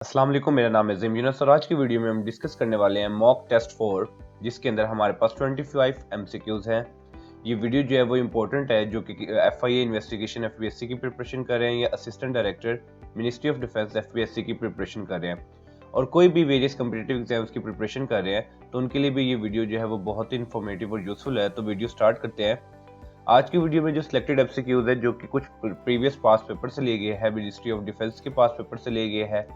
अस्सलाम वालेकुम, मेरा नाम है ज़मीम यूनुस और आज की वीडियो में हम डिस्कस करने वाले हैं मॉक टेस्ट 4 जिसके अंदर हमारे पास 25 MCQs हैं। ये वीडियो जो है वो इम्पोर्टेंट है जो कि FIA इन्वेस्टिगेशन FBSC की प्रिपरेशन कर रहे हैं या assistant director ministry of defence FBSC की प्रिपरेशन कर रहे हैं और कोई भी वेरियस कम्पिटिटिव एग्जाम्स की प्रिपरेशन कर रहे हैं तो उनके लिए भी ये वीडियो जो है वो बहुत ही इन्फॉर्मेटिव और यूजफुल है। तो वीडियो स्टार्ट करते हैं। आज की वीडियो में जो सिलेक्टेड MCQs है जो कि कुछ प्रीवियस पास पेपर से लिए गए हैं, मिनिस्ट्री ऑफ डिफेंस के पास पेपर से लिए गए हैं,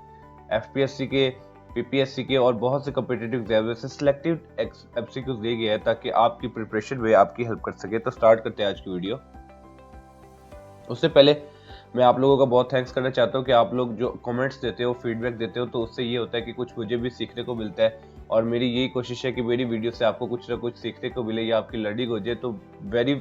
FPSC के, PPSC के और बहुत से कॉम्पिटिटिव एग्जाम से सिलेक्टिव MCQs दिए गए हैं ताकि आपकी प्रिपरेशन में आपकी हेल्प कर सके। तो स्टार्ट करते हैं आज की वीडियो। उससे पहले मैं आप लोगों का बहुत थैंक्स करना चाहता हूँ कि आप लोग जो कमेंट्स देते हो, फीडबैक देते हो, तो उससे ये होता है कि कुछ मुझे भी सीखने को मिलता है और मेरी यही कोशिश है कि मेरी वीडियो से आपको कुछ ना कुछ सीखने को मिले या आपकी लर्निंग हो जाए। तो वेरी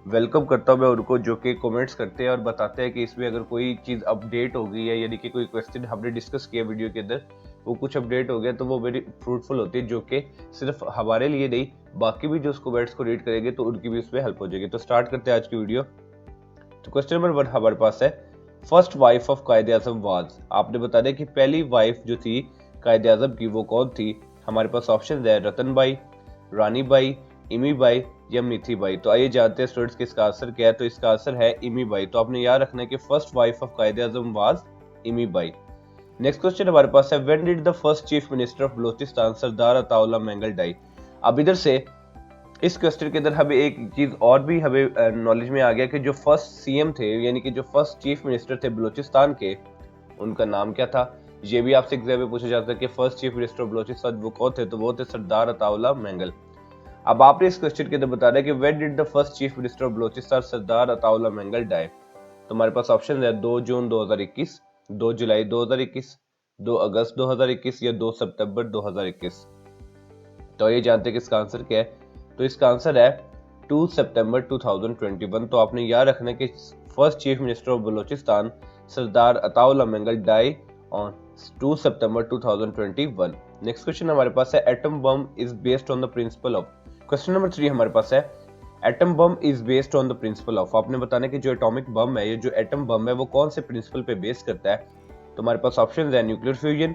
वेलकम करता हूँ मैं उनको जो कि कमेंट्स करते हैं और बताते हैं कि इसमें अगर कोई चीज़ अपडेट हो गई है, यानी कि कोई क्वेश्चन हमने डिस्कस किया वीडियो के अंदर वो कुछ अपडेट हो गया तो वो वेरी फ्रूटफुल होती है, जो कि सिर्फ हमारे लिए नहीं बाकी भी जो उस कमेंट्स को रीड करेंगे तो उनकी भी उसमें हेल्प हो जाएगी। तो स्टार्ट करते हैं आज की वीडियो। तो क्वेश्चन नंबर 1 हमारे पास है, first wife of Quaid-e Azam was. आपने बता दिया कि पहली वाइफ जो थी कायदे आजम की वो कौन थी। हमारे पास ऑप्शन है रतन बाई, रानी बाई, इमी बाई या मिथी बाई। तो आइए जानते हैं स्टूडेंट्स कि इसका आंसर क्या है। तो इसका आंसर है इमी बाई। तो आपने याद रखना है कि first wife of Quaid-e Azam was Emi Bai. Next question हमारे पास है, when did the first chief minister of Balochistan Sardar Ataullah Mengal die. अब इधर से इस क्वेश्चन के अंदर हमें एक चीज और भी हमें नॉलेज में आ गया कि जो फर्स्ट CM थे, यानी कि जो फर्स्ट चीफ मिनिस्टर थे बलोचिस्तान के, उनका नाम क्या था। ये भी आपसे एग्जाम में पूछा जाता है कि first chief minister of Balochistan वो कौन थे, तो वो थे सरदार अताउल्लाह मंगल। अब आपने इस क्वेश्चन के अंदर बता रहे कि when did the first chief minister of Balochistan Sardar Ataullah Mengal die. तो हमारे पास ऑप्शन है 2 जून 2021, 2 जुलाई 2021, 2 अगस्त 2021 या 2 सितंबर 2021। तो ये जानते हैं कि इसका आंसर क्या है। तो इसका आंसर है 2 सितंबर 2021। तो आपने याद रखना है कि first chief minister of Balochistan Sardar Ataullah Mengal die on 2 September 2021। Next question हमारे पास है, atom bomb is based on the principle of. Question number 3 हमारे पास है, atom bomb is based on the principle of. आपने बताना है कि जो एटॉमिक बम है, ये जो एटम बम है वो कौन से प्रिंसिपल पे बेस करता है। तो हमारे पास ऑप्शन है nuclear fusion,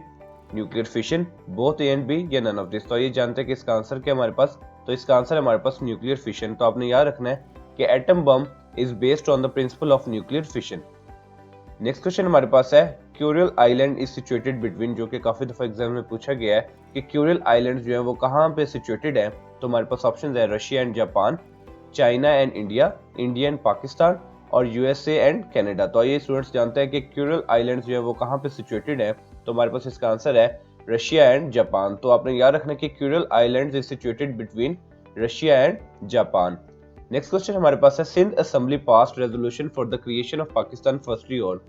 nuclear fission, both A and B या नन ऑफ दिस। तो ये जानते हैं कि इसका आंसर क्या हमारे पास। तो इसका आंसर है हमारे पास न्यूक्लियर फिशन। तो आपने याद रखना है कि atom bomb is based on the principle of nuclear fission. Next question हमारे पास है, क्यूरियल आइलैंड इज सिचुएटेड बिटवीन, जो कि काफी दफा एग्जाम में पूछा गया है कि क्यूरियल आइलैंड जो है वो कहाँ पे सिचुएटेड है। तो हमारे पास ऑप्शन है Russia and Japan, China and India, India and Pakistan और USA एंड कनाडा। तो ये स्टूडेंट्स जानते हैं कि क्यूरियल आइलैंड्स जो है वो कहाँ पे सिचुएटेड है। तो हमारे पास इसका आंसर है रशिया एंड जापान। तो आपने याद रखना कि Kuril islands is situated between Russia and Japan. Next question हमारे पास है, Sindh assembly passed resolution for the creation of Pakistan firstly और।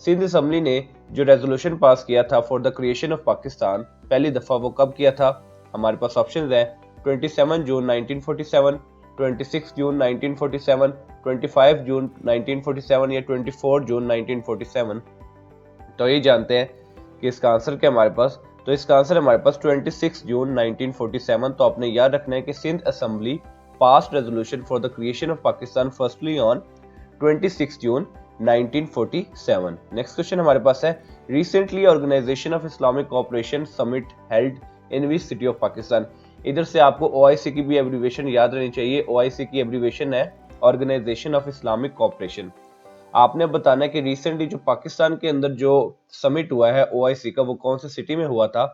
सिंध असेंबली ने जो रेजोल्यूशन पास किया था for the creation of Pakistan पहली दफा वो कब किया था। हमारे पास ऑप्शन है 27 जून 1947, 26 जून 1947, 25 जून 1947 या 24 जून 1947। तो ये जानते हैं कि इसका आंसर क्या हमारे पास। तो इसका आंसर है हमारे पास 26 जून 1947। तो आपने याद रखना है कि Sindh assembly passed resolution for the creation of Pakistan firstly on 26 June 1947। Next question हमारे पास है, recently organisation of Islamic cooperation summit held in which city of Pakistan. इधर से आपको OIC की भी एब्रीविएशन याद रहनी चाहिए। OIC की एब्रीविएशन है ऑर्गेनाइजेशन ऑफ इस्लामिक कोऑपरेशन। आपने बताना है कि रिसेंटली जो पाकिस्तान के अंदर जो समिट हुआ है OIC का वो कौन से सिटी में हुआ था।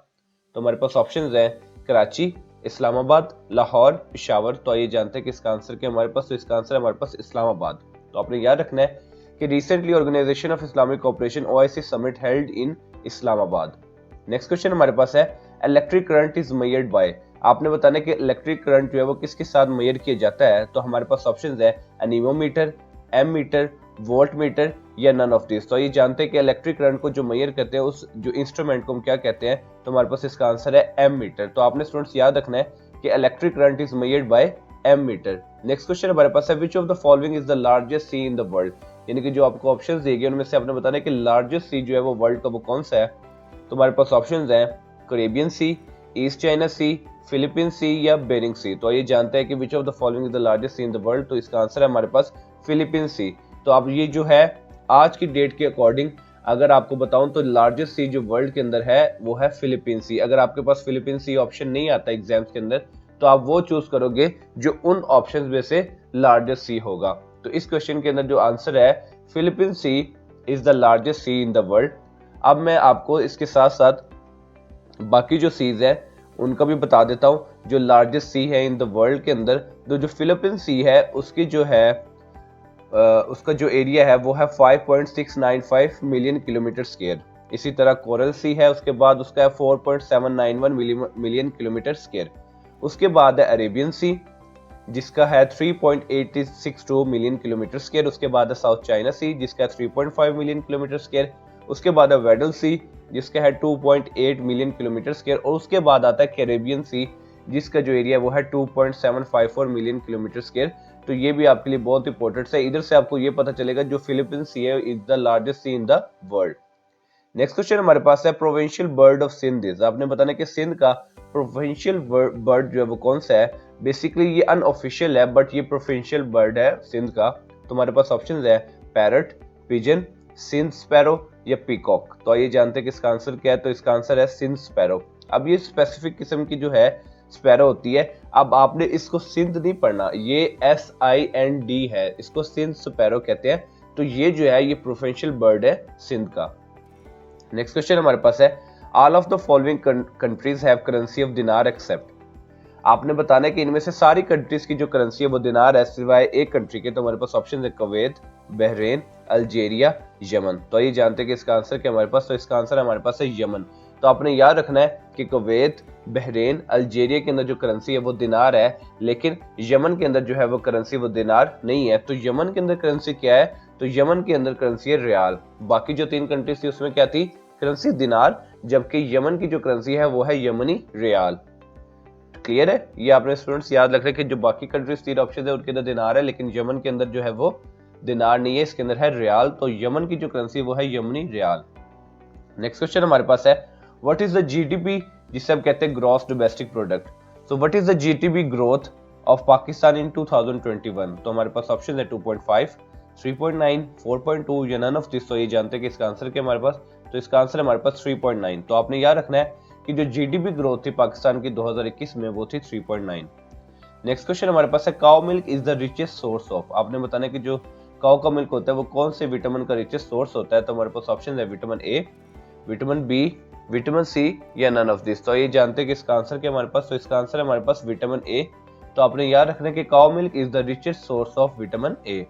तो हमारे पास ऑप्शंस हैं कराची, इस्लामाबाद, लाहौर, पेशावर। तो ये जानते हैं कि इसका आंसर क्या हमारे पास। तो इसका आंसर है हमारे पास इस्लामाबाद। तो आपने याद रखना है कि recently organisation of Islamic cooperation OIC summit held in Islamabad. Next question हमारे पास है, electric current is measured by. आपने बताना है कि इलेक्ट्रिक करंट जो है वो किसके साथ मेजर किया जाता है। तो हमारे पास ऑप्शंस है एनीमोमीटर, एमीटर, वोल्ट मीटर या नन ऑफ दिस। तो ये जानते हैं कि इलेक्ट्रिक करंट को जो मेजर करते हैं उस जो इंस्ट्रूमेंट को हम क्या कहते हैं। तो हमारे पास इसका आंसर है एम मीटर। तो आपने स्टूडेंट्स याद रखना है कि electric current is measured by ammeter. Next question हमारे पास है, which of the following is the largest sea in the world. यानी कि जो आपको ऑप्शंस दिए गए उनमें से आपने बताना है कि लार्जेस्ट सी जो है वो वर्ल्ड का वो कौन सा है। तो हमारे पास ऑप्शंस हैं कैरेबियन सी, ईस्ट चाइना सी, फिलीपीन सी या बेरिंग सी। तो ये जानते हैं कि विच of the following is the largest sea in the world. तो इसका आंसर है हमारे पास फिलीपीन सी। तो अब ये जो है आज की डेट के अकॉर्डिंग अगर आपको बताऊं तो लार्जेस्ट सी जो वर्ल्ड के अंदर है वो है फिलीपीन सी। अगर आपके पास फिलीपीन सी ऑप्शन नहीं आता एग्जाम्स के अंदर तो आप वो चूज करोगे जो उन ऑप्शंस में से लार्जेस्ट सी होगा। तो इस क्वेश्चन के अंदर जो आंसर है Philippine sea is the largest sea in the world. अब मैं आपको इसके साथ साथ बाकी जो सीज है उनका भी बता देता हूं। जो लार्जेस्ट सी है इन द वर्ल्ड के अंदर तो जो फिलीपीन सी है उसकी जो है उसका जो एरिया है वो है 5.695 मिलियन किलोमीटर स्क्वायर। इसी तरह कोरल सी है, उसके बाद उसका है 4.791 मिलियन किलोमीटर स्क्वायर। उसके बाद है अरेबियन सी जिसका है 3.862 मिलियन किलोमीटर स्क्वायर। उसके बाद है साउथ चाइना सी जिसका है 3.5 मिलियन किलोमीटर स्क्वायर। उसके बाद है वेडल सी जिसका है 2.8 मिलियन किलोमीटर स्क्वायर। और उसके बाद आता है कैरेबियन सी जिसका जो एरिया वो है 2.754 मिलियन किलोमीटर स्क्वायर। तो ये भी आपके लिए बहुत इंपॉर्टेंट है। इधर से आपको ये पता चलेगा जो फिलीपींस सी है is the largest sea in the world. Next question हमारे पास है provincial bird of Sindh is. आपने बताना कि सिंध का प्रोविंशियल बर्ड जो है वो कौन सा है। बेसिकली ये अनऑफिशियल है बट ये प्रोविंशियल बर्ड है सिंध का। तो हमारे पास ऑप्शन है पैरट, पिजन, सिंध स्पैरो या पीकॉक। तो आइए जानते हैं कि इसका आंसर क्या है। तो इसका आंसर है सिंध स्पैरो। अब ये स्पेसिफिक किस्म की जो है स्पैरो होती है। अब आपने इसको सिंध नहीं पढ़ना, ये SIND है, इसको सिंध स्पैरो कहते हैं। तो ये जो है ये प्रोविंशियल बर्ड है सिंध का। नेक्स्ट क्वेश्चन हमारे पास है all of the following countries have currency of dinar accept. आपने बताना है कि इनमें से सारी कंट्रीज की जो करेंसी है वो दिनार है सिवाय एक कंट्री के। तो हमारे पास ऑप्शन है कुवैत, बहरीन, अल्जीरिया, यमन। तो ये जानते हैं कि इसका आंसर क्या हमारे पास। तो इसका आंसर हमारे पास है यमन। तो आपने याद रखना है कि कुवैत, बहरीन, अल्जीरिया के अंदर जो करेंसी है वो दिनार है, लेकिन यमन के अंदर जो है वो करेंसी वो दिनार नहीं है। तो यमन के अंदर करेंसी क्या है। तो यमन के अंदर करेंसी है रियाल। बाकी जो 3 कंट्रीज थी उसमें क्या थी, करेंसी दिनार, जबकि यमन की जो करेंसी है वो है यमनी रियाल। क्लियर है। ये आपने स्टूडेंट्स याद रख रहे कि जो बाकी कंट्रीज 3 ऑप्शन है उनके अंदर दिनार है, लेकिन यमन के अंदर जो है वो दिनार नहीं है, इसके अंदर है रियाल। तो यमन की जो करेंसी वो है यमनी रियाल। नेक्स्ट क्वेश्चन हमारे पास है व्हाट इज द GDP जिसे हम कहते हैं gross domestic product. So what is the GDP growth of Pakistan in 2021। तो हमारे पास ऑप्शन है 2.5, 3.9, 4.2 या नन ऑफ दिस। तो ये जानते हैं कि इसका आंसर क्या हमारे पास। तो इसका आंसर हमारे पास 3.9। तो आपने याद रखना है कि जो GDP ग्रोथ थी पाकिस्तान की 2021 में वो थी 3.9। नेक्स्ट क्वेश्चन हमारे पास है cow milk is the richest source of. आपने बताना है कि जो काउ का मिल्क होता है वो कौन से विटामिन का रिचेस्ट सोर्स होता है। तो हमारे पास ऑप्शन है vitamin A, vitamin B, vitamin C या नन ऑफ दिस। तो ये जानते हैं कि इसका आंसर क्या हमारे पास। तो इसका आंसर है हमारे पास विटामिन A। तो आपने याद रखना है कि cow milk is the richest source of vitamin A।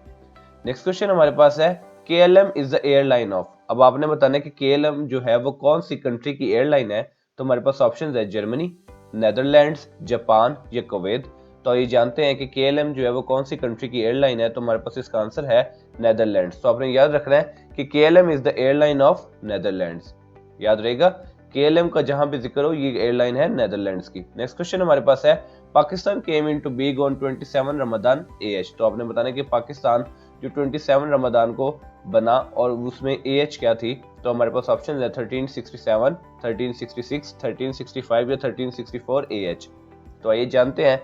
Next question हमारे पास है KLM is the airline of. अब आपने बताना है कि KLM जो है वो कौन सी कंट्री की एयरलाइन है। तो हमारे पास ऑप्शन है जर्मनी, नेदरलैंड्स, जापान या कुवैत। तो ये जानते हैं कि KLM जो है वो कौन सी कंट्री की एयरलाइन है। तो हमारे पास इसका आंसर है नेदरलैंड्स। तो आपने याद रखना है कि KLM is the airline of Netherlands. याद रहेगा KLM का जहां भी जिक्र हो ये एयरलाइन है नेदरलैंड्स की। नेक्स्ट क्वेश्चन हमारे पास है पाकिस्तान केम इनटू बीग ऑन 27 रमजान AH। तो आपने बताना कि पाकिस्तान जो 27 रमजान को बना और उसमें AH क्या थी। तो हमारे पास ऑप्शन है 1367, 1366, 1365 या 1364 AH। तो आइए जानते हैं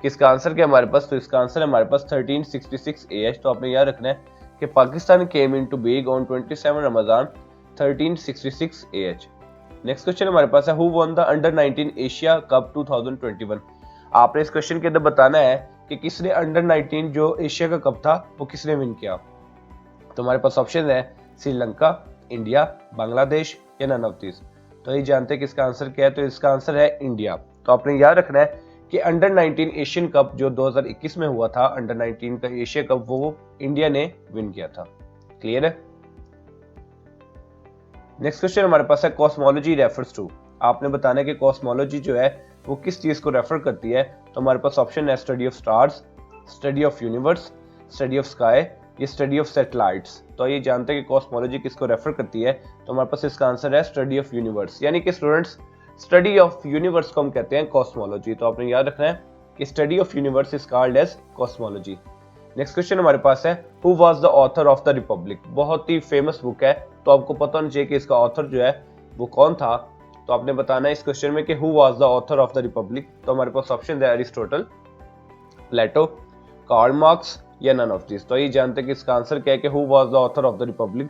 कि इसका आंसर क्या हमारे पास। तो इसका आंसर है हमारे पास 1366 AH। तो आपने याद रखना है कि पाकिस्तान केम इनटू बीग on 27 Ramzan 1366 AH। Next question हमारे पास है who one the under 19 Asia cup 2021। आपने इस क्वेश्चन के अंदर बताना है कि किसने अंडर 19 जो एशिया का कप था वो किसने विन किया। तो हमारे पास ऑप्शन है श्रीलंका, इंडिया, बांग्लादेश या नन ऑफ दिस। तो ये जानते हैं कि इसका आंसर क्या है। तो इसका आंसर है इंडिया। तो आपने याद रखना है कि अंडर 19 एशियन कप जो 2021 में हुआ था, अंडर 19 का एशिया कप वो इंडिया ने विन किया था। क्लियर है। नेक्स्ट क्वेश्चन हमारे पास है कॉस्मोलॉजी रेफर्स टू। आपने बताना है कि कॉस्मोलॉजी जो है वो किस चीज को रेफर करती है। तो हमारे पास ऑप्शन है study of stars, study of universe, study of sky या स्टडी ऑफ सैटेलाइट्स। तो ये जानते हैं कि कॉस्मोलॉजी किसको रेफर करती है। तो हमारे पास इसका आंसर है स्टडी ऑफ यूनिवर्स। यानी कि स्टूडेंट्स स्टडी ऑफ यूनिवर्स को हम कहते हैं कॉस्मोलॉजी। तो आपने याद रखना है कि study of universe is called as cosmology. Next question हमारे पास है who was the author of the republic. बहुत ही फेमस बुक है तो आपको पता होना चाहिए कि इसका ऑथर जो है वो कौन था। तो आपने बताना है इस क्वेश्चन में कि who was the author of the Republic. तो हमारे पास ऑप्शन है अरिस्टोटल, प्लेटो, कार्ल मार्क्स या नन ऑफ दिस। तो ये जानते हैं कि इसका आंसर क्या है कि who was the author of the Republic.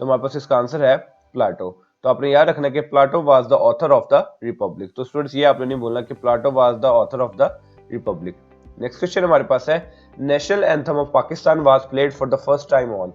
तो हमारे पास इसका आंसर है प्लाटो। तो आपने याद रखना कि Plato was the author of the Republic. तो स्टूडेंट्स ये आपने नहीं बोलना कि Plato was the author of the Republic. Next question हमारे पास है national anthem of Pakistan was played for the first time on.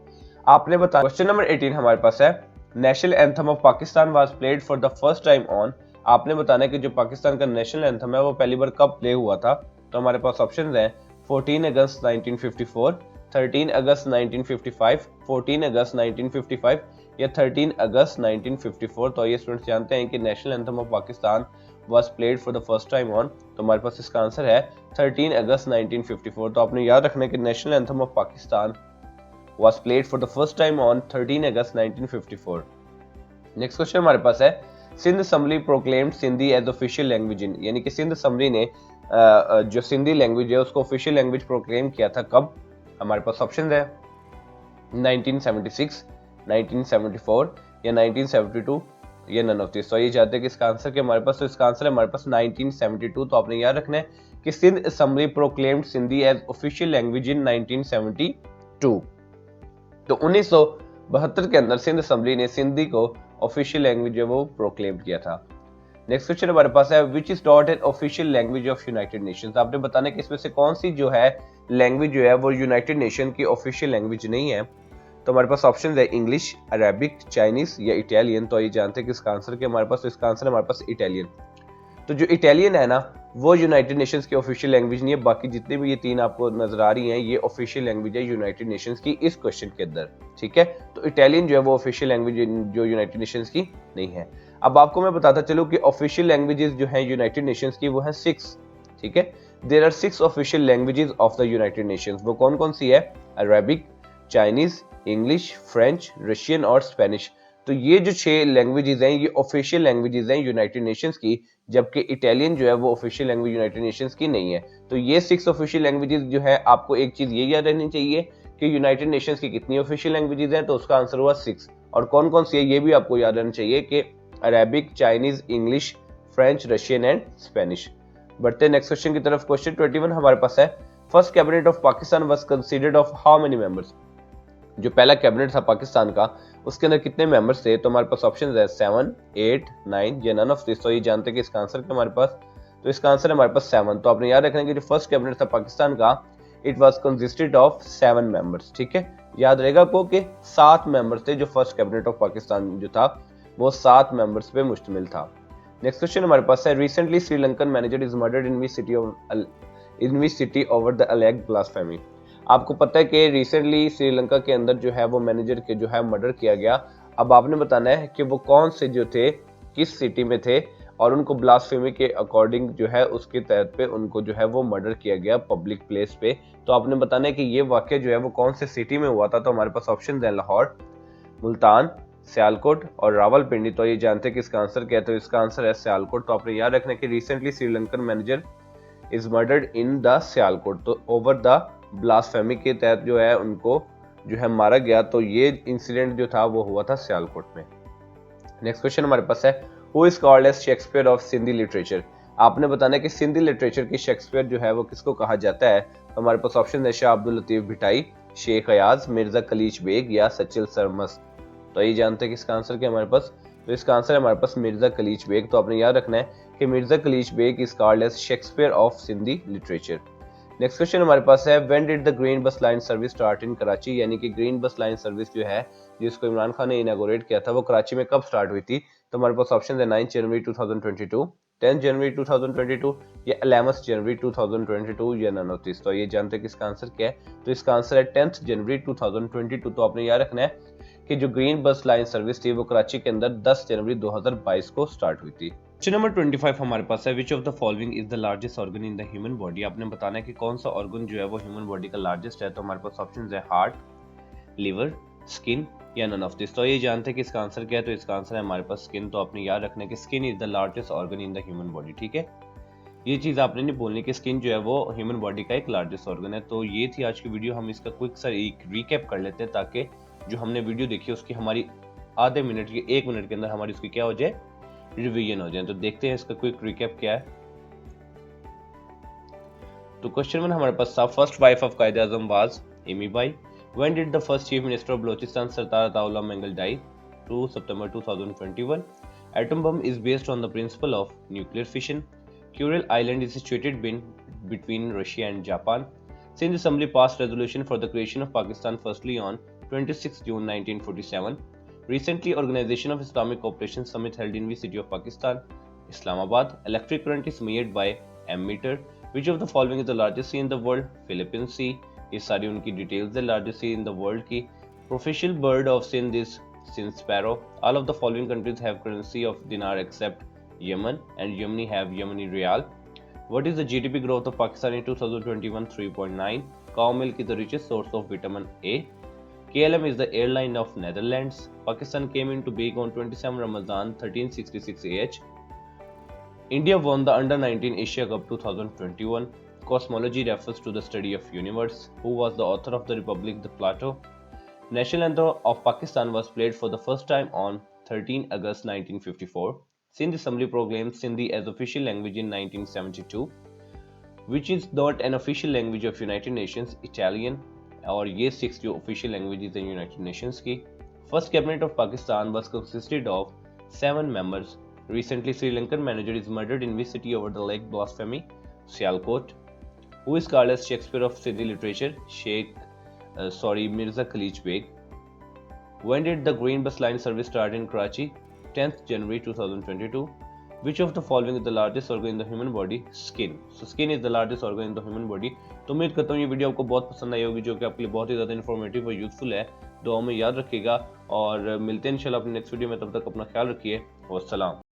आपने बताया क्वेश्चन नंबर 18 हमारे पास है national anthem of Pakistan was played for the first time on. आपने बताना है कि जो पाकिस्तान का नेशनल एंथम है वो पहली बार कब प्ले हुआ था। तो हमारे पास ऑप्शंस हैं 14 अगस्त 1954, 13 अगस्त 1955, 14 अगस्त 1955 या 13 अगस्त 1954। तो ये स्टूडेंट्स जानते हैं कि national anthem of Pakistan was played for the first time on. तो हमारे पास इसका आंसर है 13 अगस्त 1954। तो आपने याद रखना है कि national anthem of Pakistan was played for the first time on 13 August 1954। Next question हमारे पास है Sindh assembly proclaimed Sindhi as official language in, यानी कि सिंध असम्बली ने जो सिंधी लैंग्वेज है उसको ऑफिशियल लैंग्वेज प्रोक्लेम किया था कब। हमारे पास ऑप्शन है 1976, 1974 या 1972 या नन ऑफ दिस। तो ये चाहते हैं कि इसका आंसर हमारे पास, तो इसका आंसर है हमारे पास 1972। तो आपने याद रखना है कि Sindh assembly proclaimed Sindhi as official language in 1972। तो 1972 के अंदर सिंध असम्बली ने सिंधी को ऑफिशियल लैंग्वेज जो वो प्रोक्लेम किया था। नेक्स्ट क्वेश्चन हमारे पास है which is not an official language of United Nations. आपने बताना है कि इसमें से कौन सी जो है लैंग्वेज जो है वो यूनाइटेड नेशन की ऑफिशियल लैंग्वेज नहीं है। तो हमारे पास ऑप्शन है इंग्लिश, अरेबिक, चाइनीज या इटालियन। तो ये जानते हैं कि इसका आंसर क्या हमारे पास, तो इसका आंसर है हमारे पास इटालियन। तो जो इटालियन है ना वो यूनाइटेड नेशंस की ऑफिशियल लैंग्वेज नहीं है, बाकी जितने भी ये तीन आपको नजर आ रही हैं ये ऑफिशियल लैंग्वेज है यूनाइटेड नेशंस की इस क्वेश्चन के अंदर, ठीक है। तो इटालियन जो है वो ऑफिशियल लैंग्वेज जो यूनाइटेड नेशंस की नहीं है। अब आपको मैं बताता चलूं कि ऑफिशियल लैंग्वेजेस जो है यूनाइटेड नेशंस की वो है 6, ठीक है। There are 6 official languages of the United Nations. वो कौन कौन सी है? Arabic, Chinese, English, French, Russian और स्पेनिश। तो ये जो 6 लैंग्वेजेस हैं ये ऑफिशियल लैंग्वेजेस हैं यूनाइटेड नेशंस की, जबकि इटालियन जो है वो ऑफिशियल लैंग्वेज यूनाइटेड नेशंस की नहीं है। तो ये 6 ऑफिशियल लैंग्वेजेस जो है आपको एक चीज ये याद रहनी चाहिए कि यूनाइटेड नेशंस की कितनी ऑफिशियल लैंग्वेजेस हैं, तो उसका आंसर हुआ 6। और कौन कौन सी है ये भी आपको याद रहना चाहिए कि Arabic, Chinese, English, French, Russian and Spanish. बढ़ते नेक्स्ट क्वेश्चन की तरफ। क्वेश्चन 21 हमारे पास है first cabinet of Pakistan was considered of how many members. जो पहला कैबिनेट था पाकिस्तान का उसके अंदर कितने मेंबर्स थे? तो हमारे पास ऑप्शन है 7, 8, 9 या नन ऑफ दिस। तो ये जानते हैं कि इसका आंसर क्या हमारे पास, तो इसका आंसर है हमारे पास 7। तो आपने याद रखना कि जो फर्स्ट कैबिनेट था पाकिस्तान का it was consisted of 7 members, ठीक है। याद रहेगा आपको कि 7 मेंबर्स थे जो फर्स्ट कैबिनेट ऑफ पाकिस्तान जो था वो 7 मेंबर्स पे मुश्तमिल था। नेक्स्ट क्वेश्चन हमारे पास है recently Sri Lankan manager is murdered in which city over the alleged blasphemy. आपको पता है कि रिसेंटली श्रीलंका के अंदर जो है वो मैनेजर के जो है मर्डर किया गया। अब आपने बताना है कि वो कौन से जो थे किस सिटी में थे और उनको ब्लास्फेमी के अकॉर्डिंग जो है उसके तहत पे उनको जो है वो मर्डर किया गया पब्लिक प्लेस पे। तो आपने बताना है कि ये वाकया जो है वो कौन से सिटी में हुआ था। तो हमारे पास ऑप्शन है लाहौर, मुल्तान, सियालकोट और रावलपिंडी। तो ये जानते हैं कि इसका आंसर क्या है, तो इसका आंसर है सियालकोट। तो आपने याद रखना कि recently Sri Lankan manager is murdered in the Sialkot. तो ओवर द ब्लास्फेमी के तहत जो है उनको जो है मारा गया। तो ये इंसिडेंट जो था वो हुआ था सियालकोट में। नेक्स्ट क्वेश्चन हमारे पास है who is called as Shakespeare of Sindhi literature. आपने बताना है कि सिंधी लिटरेचर की शेक्सपियर जो है वो किसको कहा जाता है। तो हमारे पास ऑप्शन है शाह अब्दुल लतीफ भिटाई, शेख अयाज, मिर्जा कलीच बेग या सचिल सरमस। तो ये जानते हैं कि इसका आंसर क्या हमारे पास, तो इसका आंसर है हमारे पास मिर्जा कलीच बेग। तो आपने याद रखना है कि Mirza Kalich Beg is called as Shakespeare of Sindhi literature. Next question हमारे पास है when did the green bus line service start in Karachi, यानी कि ग्रीन बस लाइन सर्विस जो है जिसको इमरान खान ने इनॉग्रेट किया था वो कराची में कब स्टार्ट हुई थी। तो हमारे पास ऑप्शन है 9 जनवरी 2022, 10 जनवरी 2022 या 11 जनवरी 2022 या नन ऑफ दिस। तो ये जानते हैं कि इसका आंसर क्या है, तो इसका आंसर है 10 जनवरी 2022। तो आपने याद रखना है कि जो ग्रीन बस लाइन सर्विस थी वो कराची के अंदर 10 जनवरी 2022 को स्टार्ट हुई थी। क्वेश्चन नंबर 25 हमारे पास है which of the following is the largest organ in the human body. आपने बताना है कि कौन सा ऑर्गन जो है वो ह्यूमन बॉडी का लार्जेस्ट है। तो हमारे पास ऑप्शन है हार्ट, लिवर, स्किन या नन ऑफ दिस। तो ये जानते हैं कि इसका आंसर क्या है, तो इसका आंसर है हमारे पास स्किन। तो आपने याद रखना है कि skin is the largest organ in the human body, ठीक है। ये चीज आपने नहीं बोलनी कि स्किन जो है वो ह्यूमन बॉडी का एक लार्जेस्ट ऑर्गन है। तो ये थी आज की वीडियो। हम इसका क्विक सा एक रिकैप कर लेते हैं ताकि जो हमने वीडियो देखी उसकी हमारी आधे मिनट के 1 मिनट के अंदर हमारी उसकी क्या हो जाए, रिवीजन हो जाए। तो देखते हैं इसका क्विक रिकैप क्या है। तो क्वेश्चन 1 हमारे पास था first wife of Quaid Azam was Emi Bai, When did the first Chief Minister of Balochistan, Sardar Ataullah Mengal, die? 2 September 2021. Atom bomb is based on the principle of nuclear fission. Kuril Island is situated between Russia and Japan. Sindh Assembly passed resolution for the creation of Pakistan firstly on 26 June 1947. Recently, Organization of Islamic Cooperation Summit held in the city of Pakistan, Islamabad. Electric current is measured by ammeter. Which of the following is the largest sea in the world? Philippine Sea. ये सारी उनकी details है largest sea in the world की. Provincial bird of Sindh is Sindh sparrow. All of the following countries have currency of dinar except Yemen and Yemeni have Yemeni riyal. What is the GDP growth of Pakistan in 2021? 3.9. Cow milk is the richest source of vitamin A. KLM is the airline of Netherlands. Pakistan came into being on 27 Ramadan 1366 AH. India won the Under-19 Asia Cup 2021. Cosmology refers to the study of universe. Who was the author of the Republic, the Plato? National anthem of Pakistan was played for the first time on 13 August 1954. Sindh Assembly proclaimed Sindhi as official language in 1972. Which is not an official language of United Nations? Italian. और ये 6 जो official languages हैं United Nations की. First cabinet of Pakistan was consisted of 7 members. Recently, Sri Lankan manager is murdered in which city over the lake blasphemy? Sialkot. Who is called as Shakespeare of Sindhi literature? Mirza Khalid Beg. When did the Green Bus Line service start in Karachi? 10th January 2022. Which of the following is the largest organ in the human body? Skin. So skin is the largest organ in the human body. तो उम्मीद करता हूँ ये video आपको बहुत पसंद आई होगी, जो कि आपके लिए बहुत ही ज़्यादा इन्फॉर्मेटिव और यूजफुल है. दुआओं में याद रखिएगा और मिलते हैं इंशाल्लाह अपने नेक्स्ट वीडियो में. तब तक अपना ख्याल रखिए. वस्सलाम.